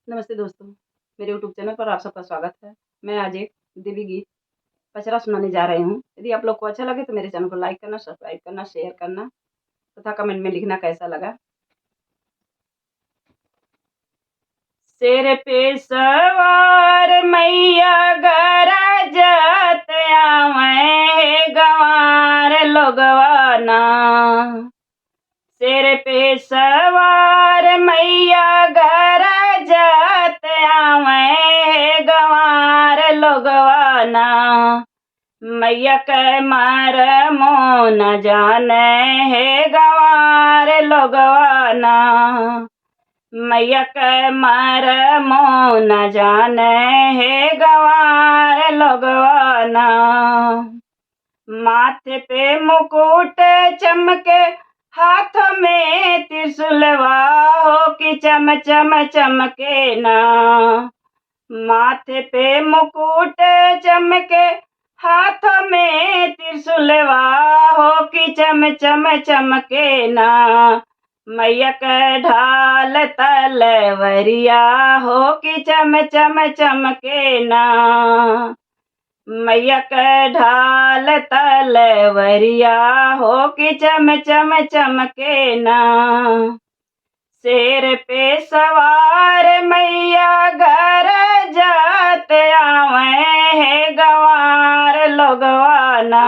नमस्ते दोस्तों, मेरे यूट्यूब चैनल पर आप सबका स्वागत है। मैं आज एक देवी गीत पचरा सुनाने जा रही हूँ। यदि आप लोग को अच्छा लगे तो मेरे चैनल को लाइक करना, सब्सक्राइब करना, शेयर करना तथा कमेंट में लिखना कैसा लगा। सिर पे सवार मैया गरजत आवे गंवार लोगवाना। सिर पे सवार मैया गरजत आवे गंवार लोगवाना। मैया के मार मो न जाने है गंवार लोगवाना। मैया के मार मो न जाने है गंवार लोगवाना। माथे पे मुकुट चमके, हाथ में त्रिशूलवा हो कि चम चम चमके ना। माथे पे मुकुट चमके, हाथ में त्रिशूलवा हो कि चम चम चमके ना। मैया के ढाल तलवरिया हो कि चम चम चमके ना। मैया के ढाल तलवरिया हो कि चम चम चमके ना। शेर पे सवार मैया गरजत आवे है गंवार लोगवाना।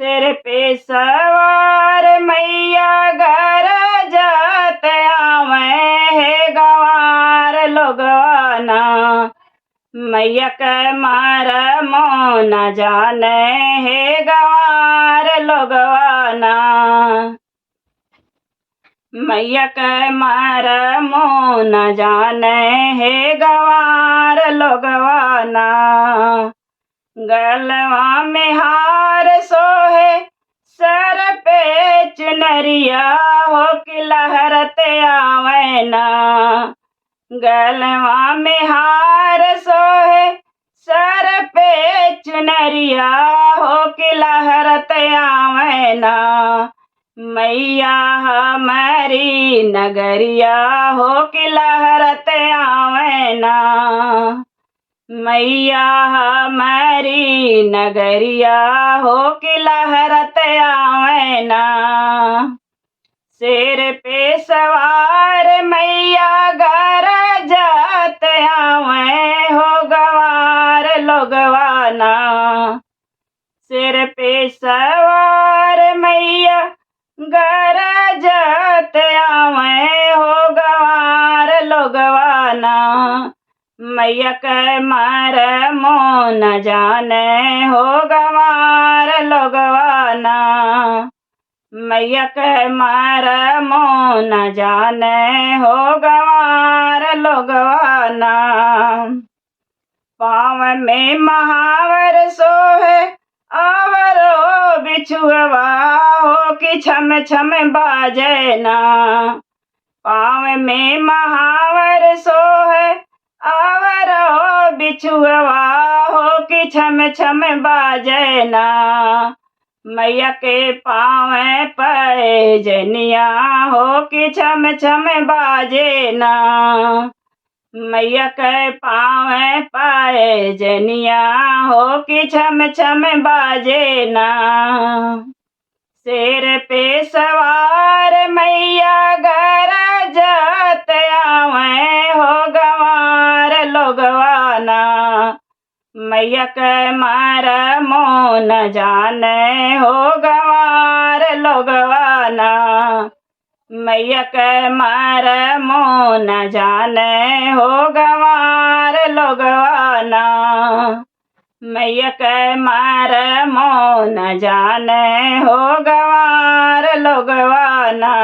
सिर पे सवार मैया गरजत आवे है गंवार लोगवाना। मैया के मार मो न जाने है गंवार लोगवाना। मैया के मार मो न जाने है गंवार लोगवाना। गलवा में हार सोहे, सर पे चुनरिया हो कि लहरते आवे ना। गलवा में हार सोहे, सर पे चुनरिया हो कि लहरत आवे ना। मैया हमारी नगरिया हो कि लहरत आवे ना। मैया हमारी नगरिया हो कि लहरत आवे ना। शेर पे सवार मैया गरजत आवे हो गंवार लोगवाना। सिर पे सवार मैया गरजत आवे हो गंवार लोगवाना। मैया के मार मो न जाने हो गंवार लोगवाना। मैया के मार मो न जाने हो गंवार लोगवाना। पाँव में महावर सोहे, आवरो बिछुआ हो कि छम छम बाजे ना। पाँव में महावर सोहे, आवरो बिछुआ हो कि छम छम बाजे ना। मैया के पाँव पैजनिया हो कि छम छम बाजे ना। मैया के पाँव पैजनिया हो कि छम छम बाजे ना। शेर पे सवार मैया गरजत आवे हो गंवार लोगवाना। मैया के मार मो न जाने हो गंवार लोगवाना। मैया के मार मो न जाने हो गंवार लोगवाना। मैया के मार मो न जाने हो गंवार लोगवाना।